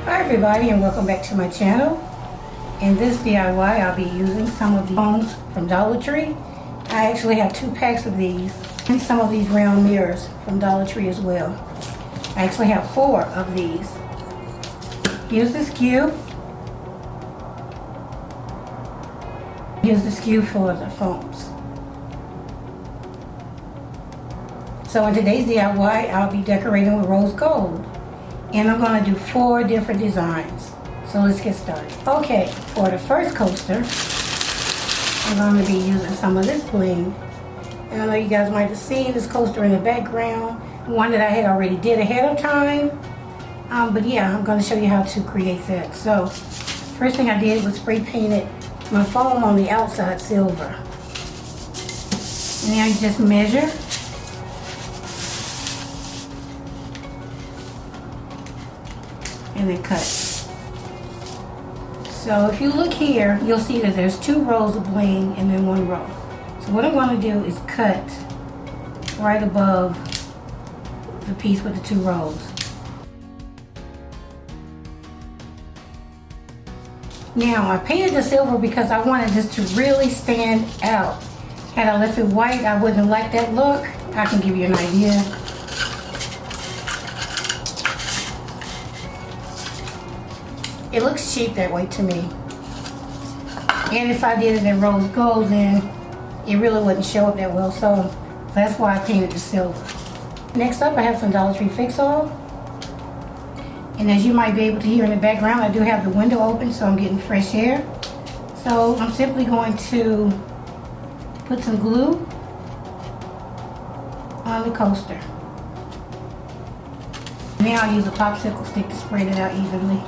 Hi everybody, and welcome back to my channel. In this DIY I'll be using some of the foams from Dollar Tree. I actually have 2 packs of these and some of these round mirrors from Dollar Tree as well. I actually have 4 of these. Here's the SKU. Here's the SKU for the foams. So in today's DIY I'll be decorating with rose gold. And I'm going to do 4 different designs. So let's get started. Okay, for the first coaster, I'm going to be using some of this bling. And I know you guys might have seen this coaster in the background, one that I had already did ahead of time. But yeah, I'm going to show you how to create that. So, first thing I did was spray painted my foam on the outside silver. And now you just measure. And then cut. So if you look here, you'll see that there's 2 rows of bling and then 1 row. So what I'm going to do is cut right above the piece with the 2 rows. Now I painted the silver because I wanted this to really stand out. Had I left it white, I wouldn't have liked that look. I can give you an idea. It looks cheap that way to me. And if I did it in rose gold, then it really wouldn't show up that well. So that's why I painted the silver. Next up, I have some Dollar Tree FIXALL. And as you might be able to hear in the background, I do have the window open, so I'm getting fresh air. So I'm simply going to put some glue on the coaster. Now I'll use a popsicle stick to spread it out evenly.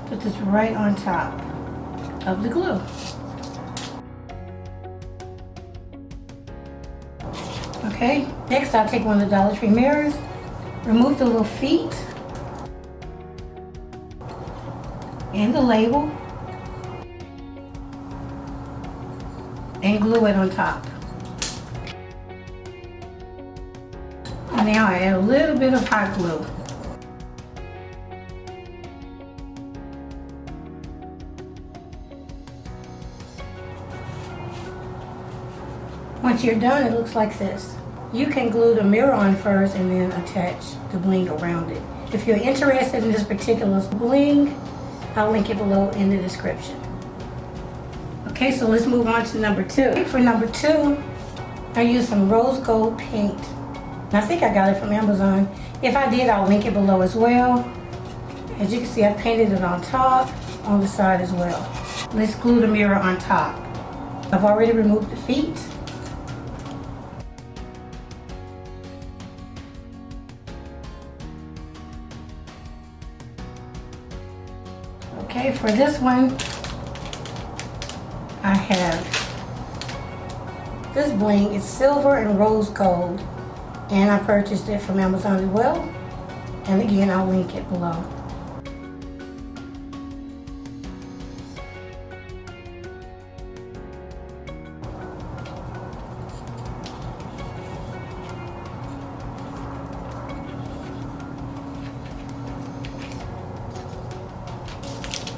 Put this right on top of the glue. Okay, next I'll take one of the Dollar Tree mirrors, remove the little feet and the label, and glue it on top. And now I add a little bit of hot glue. Once you're done, it looks like this. You can glue the mirror on first and then attach the bling around it. If you're interested in this particular bling, I'll link it below in the description. Okay, so let's move on to number 2. For number 2, I used some rose gold paint. I think I got it from Amazon. If I did, I'll link it below as well. As you can see, I painted it on top, on the side as well. Let's glue the mirror on top. I've already removed the feet. Okay, for this one, I have this bling. It's silver and rose gold, and I purchased it from Amazon as well. And again, I'll link it below.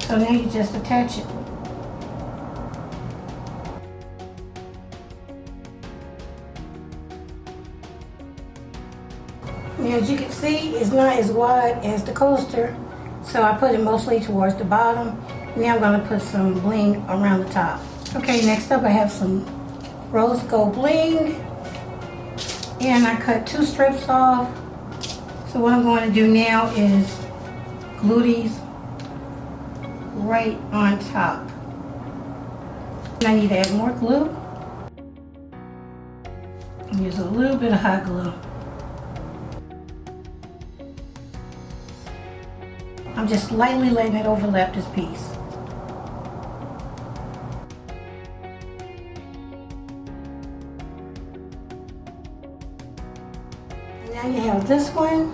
So now you just attach it. Now as you can see, it's not as wide as the coaster, so I put it mostly towards the bottom. Now I'm going to put some bling around the top. Okay, next up I have some rose gold bling, and I cut 2 strips off. So what I'm going to do now is glue these right on top. And I need to add more glue. And use a little bit of hot glue. I'm just lightly letting it overlap this piece. Now you have this one,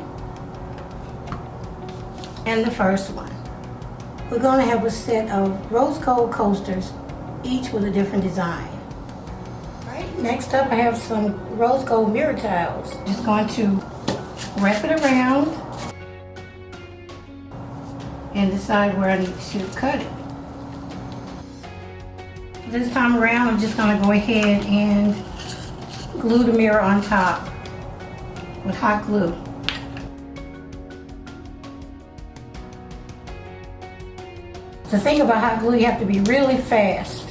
and the first one. We're going to have a set of rose gold coasters, each with a different design. Alright, next up I have some rose gold mirror tiles. Just going to wrap it around and decide where I need to cut it. This time around I'm just going to go ahead and glue the mirror on top with hot glue. The thing about hot glue, you have to be really fast.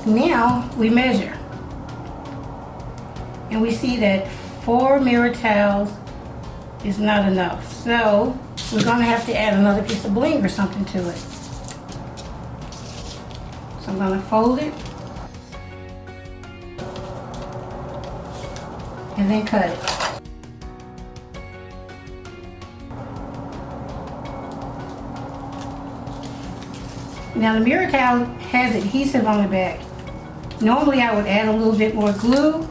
Now we measure and we see that 4 mirror tiles is not enough, so we're going to have to add another piece of bling or something to it. So I'm going to fold it and then cut it. Now the mirror tile has adhesive on the back. Normally I would add a little bit more glue,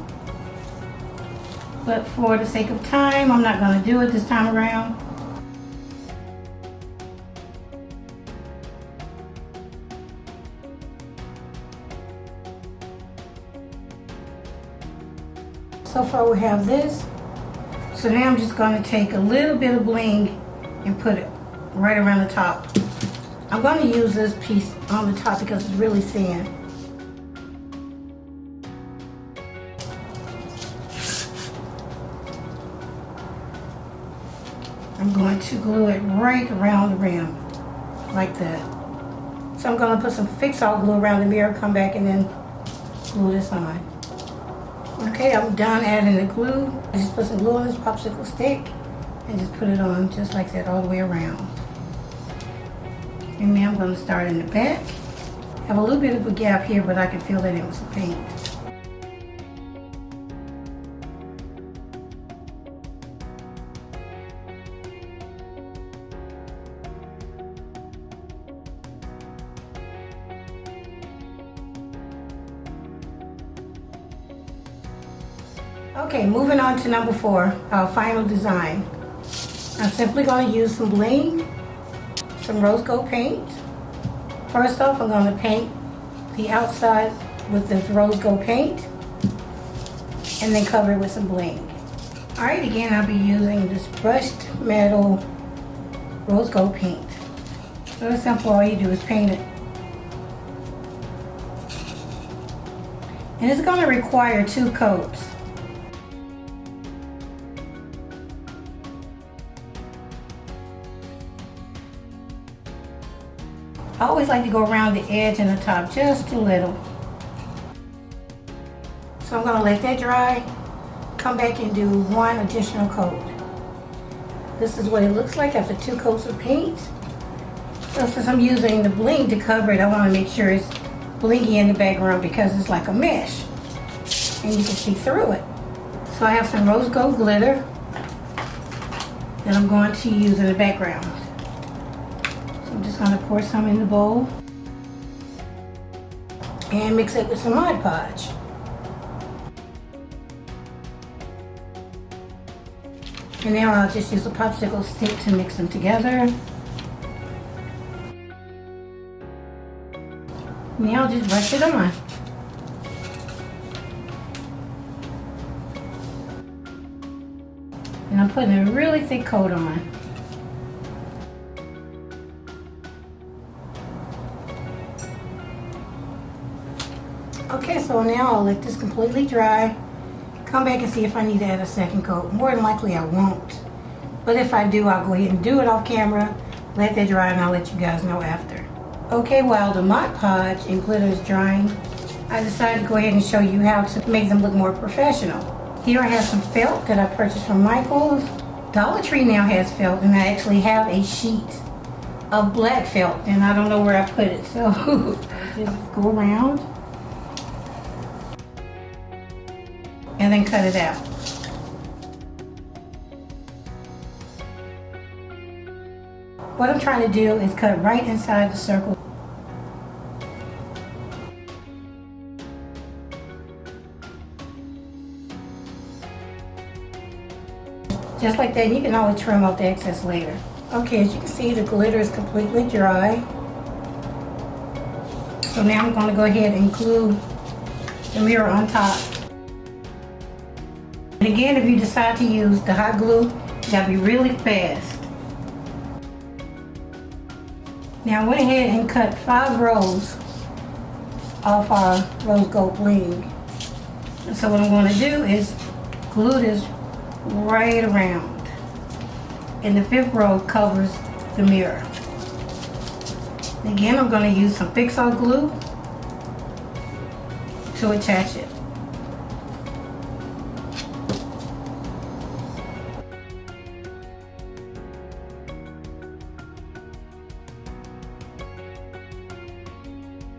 but for the sake of time, I'm not going to do it this time around. So far we have this. So now I'm just going to take a little bit of bling and put it right around the top. I'm going to use this piece on the top because it's really thin. I'm going to glue it right around the rim, like that. So I'm going to put some FIXALL glue around the mirror, come back and then glue this on. Okay, I'm done adding the glue. I just put some glue on this popsicle stick and just put it on just like that all the way around. And now I'm going to start in the back. I have a little bit of a gap here, but I can feel that it was paint. Okay, moving on to number 4, our final design. I'm simply going to use some bling, some rose gold paint. First off, I'm going to paint the outside with this rose gold paint and then cover it with some bling. Alright, again I'll be using this brushed metal rose gold paint. So it's simple, all you do is paint it. And it's going to require 2 coats. I always like to go around the edge and the top just a little. So I'm going to let that dry, come back and do 1 additional coat. This is what it looks like after 2 coats of paint. So since I'm using the bling to cover it, I want to make sure it's blingy in the background because it's like a mesh and you can see through it. So I have some rose gold glitter that I'm going to use in the background. I'm just going to pour some in the bowl and mix it with some Mod Podge. And now I'll just use a popsicle stick to mix them together. Now I'll just brush it on. And I'm putting a really thick coat on. Okay, so now I'll let this completely dry. Come back and see if I need to add a second coat. More than likely I won't. But if I do, I'll go ahead and do it off camera, let that dry, and I'll let you guys know after. Okay, while the Mod Podge and glitter is drying, I decided to go ahead and show you how to make them look more professional. Here I have some felt that I purchased from Michael's. Dollar Tree now has felt, and I actually have a sheet of black felt, and I don't know where I put it, so just go around and then cut it out. What I'm trying to do is cut right inside the circle. Just like that. You can always trim off the excess later. Okay, as you can see, the glitter is completely dry. So now I'm going to go ahead and glue the mirror on top. And again, if you decide to use the hot glue, you gotta be really fast. Now I went ahead and cut 5 rows off our rose gold bling. And so what I'm going to do is glue this right around. And the 5th row covers the mirror. And again, I'm going to use some FIXALL glue to attach it.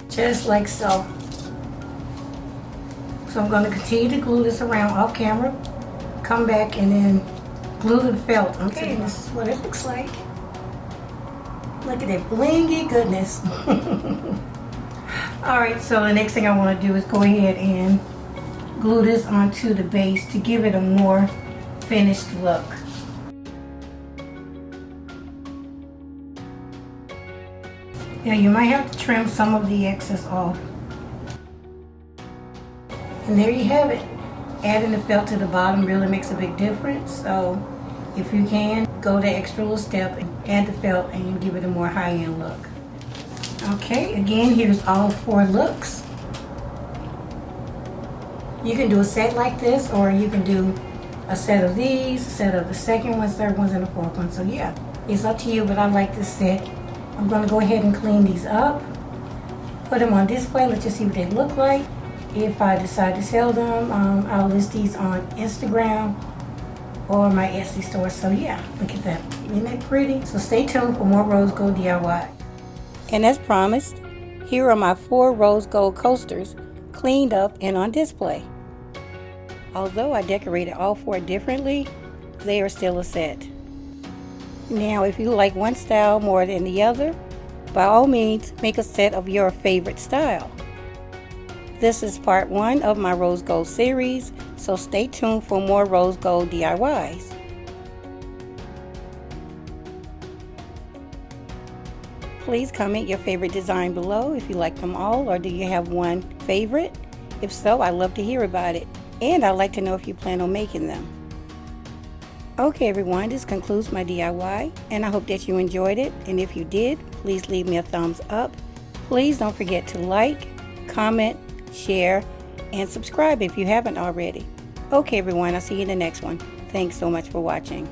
Just like so. So I'm going to continue to glue this around off camera, come back and then glue the felt. Okay, and this is what it looks like. Look at that blingy goodness. Alright, so the next thing I want to do is go ahead and glue this onto the base to give it a more finished look. Now you might have to trim some of the excess off. And there you have it. Adding the felt to the bottom really makes a big difference. So if you can, go the extra little step and add the felt and give it a more high-end look. Okay, again, here's all 4 looks. You can do a set like this, or you can do a set of these, a set of the second ones, third ones, and the 4th one. So yeah, it's up to you, but I like this set. I'm going to go ahead and clean these up, put them on display, let you see what they look like. If I decide to sell them, I'll list these on Instagram or my Etsy store. So yeah, look at that. Isn't that pretty? So stay tuned for more rose gold DIY. And as promised, here are my 4 rose gold coasters, cleaned up and on display. Although I decorated all 4 differently, they are still a set. Now, if you like one style more than the other, by all means, make a set of your favorite style. This is part 1 of my rose gold series, so stay tuned for more rose gold DIYs. Please comment your favorite design below if you like them all, or do you have one favorite? If so, I'd love to hear about it, and I'd like to know if you plan on making them. Okay everyone, this concludes my DIY, and I hope that you enjoyed it, and if you did, please leave me a thumbs up. Please don't forget to like, comment, share, and subscribe if you haven't already. Okay everyone, I'll see you in the next one. Thanks so much for watching.